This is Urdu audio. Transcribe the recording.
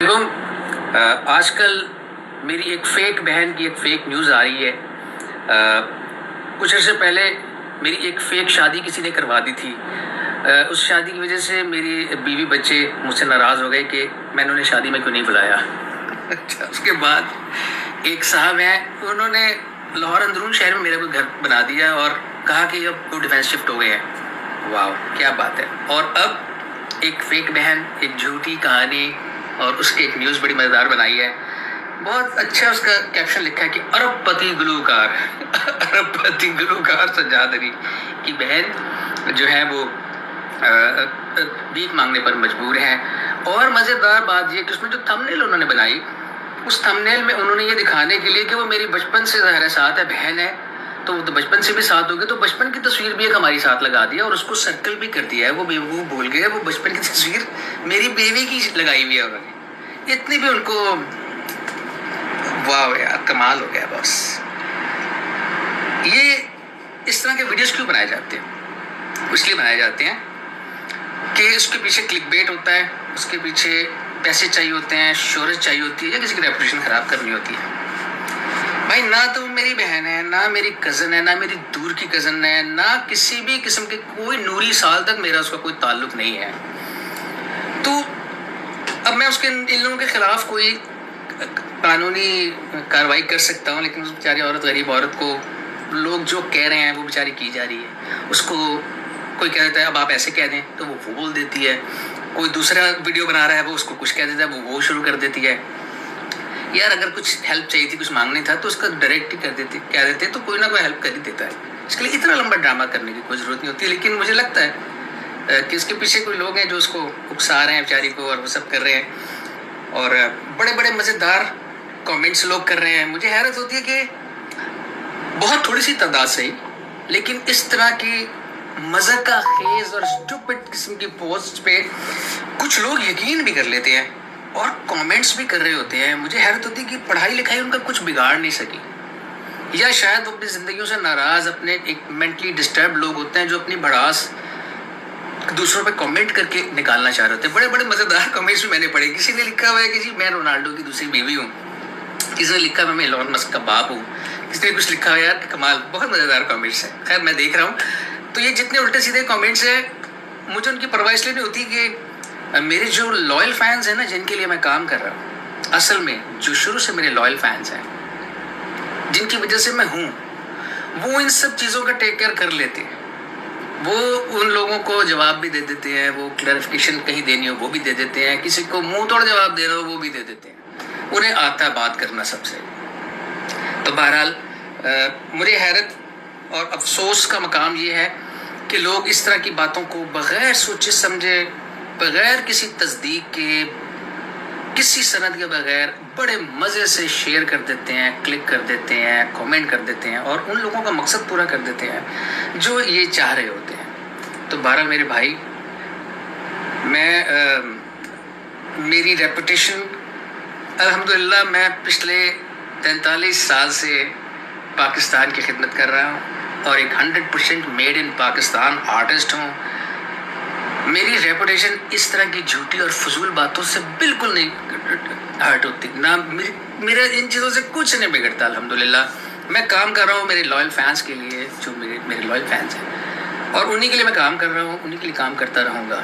آج کل میری ایک فیک بہن کی ایک فیک نیوز آ رہی ہے۔ کچھ عرصے پہلے میری ایک فیک شادی کسی نے کروا دی تھی۔ اس شادی کی وجہ سے میری بیوی بچے مجھ سے ناراض ہو گئے کہ میں نے انہیں شادی میں کیوں نہیں بلایا۔ اس کے بعد ایک صاحب ہیں، انہوں نے لاہور اندرون شہر میں میرا کوئی گھر بنا دیا اور کہا کہ اب وہ ڈیفینس شفٹ ہو گئے ہیں۔ واو، کیا بات ہے۔ اور اب ایک فیک بہن، ایک جھوٹی کہانی اور اس کی ایک نیوز بڑی مزیدار بنائی ہے۔ بہت اچھا اس کا کیپشن لکھا ہے کہ ارب پتی گلوکار ارب پتی گلوکار سجاد علی کی بہن جو ہے وہ بھیک مانگنے پر مجبور ہے۔ اور مزیدار بات یہ کہ اس میں جو تھمبنیل انہوں نے بنائی، اس تھمبنیل میں انہوں نے یہ دکھانے کے لیے کہ وہ میری بچپن سے ظاہر ساتھ ہے، بہن ہے تو وہ تو بچپن سے بھی ساتھ ہوگی، تو بچپن کی تصویر بھی ایک ہماری ساتھ لگا دیا اور اس کو سرکل بھی کر دیا ہے۔ وہ بیوقوف بھول گئے، وہ بچپن کی تصویر میری بیوی کی لگائی ہوئی ہے انہوں نے۔ اتنی بھی ان کو واو یار، کمال ہو گیا بس۔ یہ اس طرح کے ویڈیوز کیوں بنائے جاتے ہیں؟ اس لیے بنائے جاتے ہیں کہ اس کے پیچھے کلک بیٹ ہوتا ہے، اس کے پیچھے پیسے چاہیے ہوتے ہیں، شہرت چاہیے ہوتی ہے، یا کسی کی ریپوٹیشن خراب کرنی ہوتی ہے۔ بھائی نہ تو میری بہن ہے، نہ میری کزن ہے، نہ میری دور کی کزن ہے، نہ کسی بھی قسم کے کوئی نوری سال تک میرا اس کا کوئی تعلق نہیں ہے۔ تو اب میں اس کے ان لوگوں کے خلاف کوئی قانونی کارروائی کر سکتا ہوں، لیکن اس بیچاری عورت، غریب عورت کو لوگ جو کہہ رہے ہیں وہ بیچاری کی جا رہی ہے۔ اس کو کوئی کہہ دیتا ہے اب آپ ایسے کہہ دیں تو وہ بول دیتی ہے، کوئی دوسرا ویڈیو بنا رہا ہے وہ اس کو کچھ کہہ دیتا ہے وہ شروع کر دیتی ہے۔ یار اگر کچھ ہیلپ چاہیے تھی، کچھ مانگنے تھا تو اس کا ڈائریکٹ ہی کہہ دیتے تو کوئی نہ کوئی ہیلپ کر ہی دیتا ہے۔ اس کے لیے اتنا لمبا ڈرامہ کرنے کی کوئی ضرورت نہیں ہوتی، لیکن مجھے لگتا ہے کہ اس کے پیچھے کوئی لوگ ہیں جو اس کو اکسا رہے ہیں بیچاری کو، اور وہ سب کر رہے ہیں اور بڑے بڑے مزیدار کامنٹس لوگ کر رہے ہیں۔ مجھے حیرت ہوتی ہے کہ بہت تھوڑی سی تعداد سے ہی، لیکن اس طرح کی مذاقہ خیز اور اسٹوپڈ قسم کی پوسٹ پہ کچھ لوگ یقین بھی کر لیتے ہیں اور کامنٹس بھی کر رہے ہوتے ہیں۔ مجھے حیرت ہوتی ہے کہ پڑھائی لکھائی ان کا کچھ بگاڑ نہیں سکی، یا شاید وہ اپنی زندگیوں سے ناراض، اپنے ایک مینٹلی ڈسٹرب لوگ ہوتے ہیں جو اپنی بھڑاس دوسروں پہ کامنٹ کر کے نکالنا چاہ رہے ہوتے ہیں۔ بڑے بڑے مزیدار کامنٹس بھی میں نے پڑھے۔ کسی نے لکھا ہوا ہے کہ جی میں رونالڈو کی دوسری بیوی ہوں، کسی نے لکھا میں ایلون مسک کا باپ ہوں، کسی نے کچھ لکھا ہوا ہے یار کمال، بہت مزیدار کامنٹس ہیں۔ خیر میں دیکھ رہا ہوں تو یہ جتنے الٹے سیدھے کامنٹس ہیں، مجھے ان کی پرواہ اس لیے نہیں ہوتی کہ میرے جو لائل فینس ہیں نا، جن کے لیے میں کام کر رہا ہوں، اصل میں جو شروع سے میرے لائل فینس ہیں، جن کی وجہ سے میں ہوں، وہ ان سب چیزوں کا ٹیک کیئر کر لیتے ہیں۔ وہ ان لوگوں کو جواب بھی دے دیتے ہیں، وہ کلیریفیکیشن کہیں دینی ہو وہ بھی دے دیتے ہیں، کسی کو منہ توڑ جواب دے رہے ہو وہ بھی دے دیتے ہیں۔ انہیں آتا ہے بات کرنا سب سے۔ تو بہرحال مجھے حیرت اور افسوس کا مقام یہ ہے کہ لوگ اس طرح کی باتوں کو بغیر سوچے سمجھے، بغیر کسی تصدیق کے، کسی سند کے بغیر بڑے مزے سے شیئر کر دیتے ہیں، کلک کر دیتے ہیں، کامنٹ کر دیتے ہیں اور ان لوگوں کا مقصد پورا کر دیتے ہیں جو یہ چاہ رہے ہوتے ہیں۔ تو بہرحال میرے بھائی، میں میری ریپوٹیشن الحمدللہ، میں پچھلے 43 سال سے پاکستان کی خدمت کر رہا ہوں اور ایک 100% میڈ ان پاکستان آرٹسٹ ہوں۔ میری ریپوٹیشن اس طرح کی جھوٹی اور فضول باتوں سے بالکل نہیں ہرٹ ہوتی، نہ میرا ان چیزوں سے کچھ نہیں بگڑتا الحمدللہ۔ میں کام کر رہا ہوں میرے لائل فینس کے لیے، جو میرے لائل فینس ہیں، اور انہی کے لیے میں کام کر رہا ہوں، انہی کے لیے کام کرتا رہوں گا۔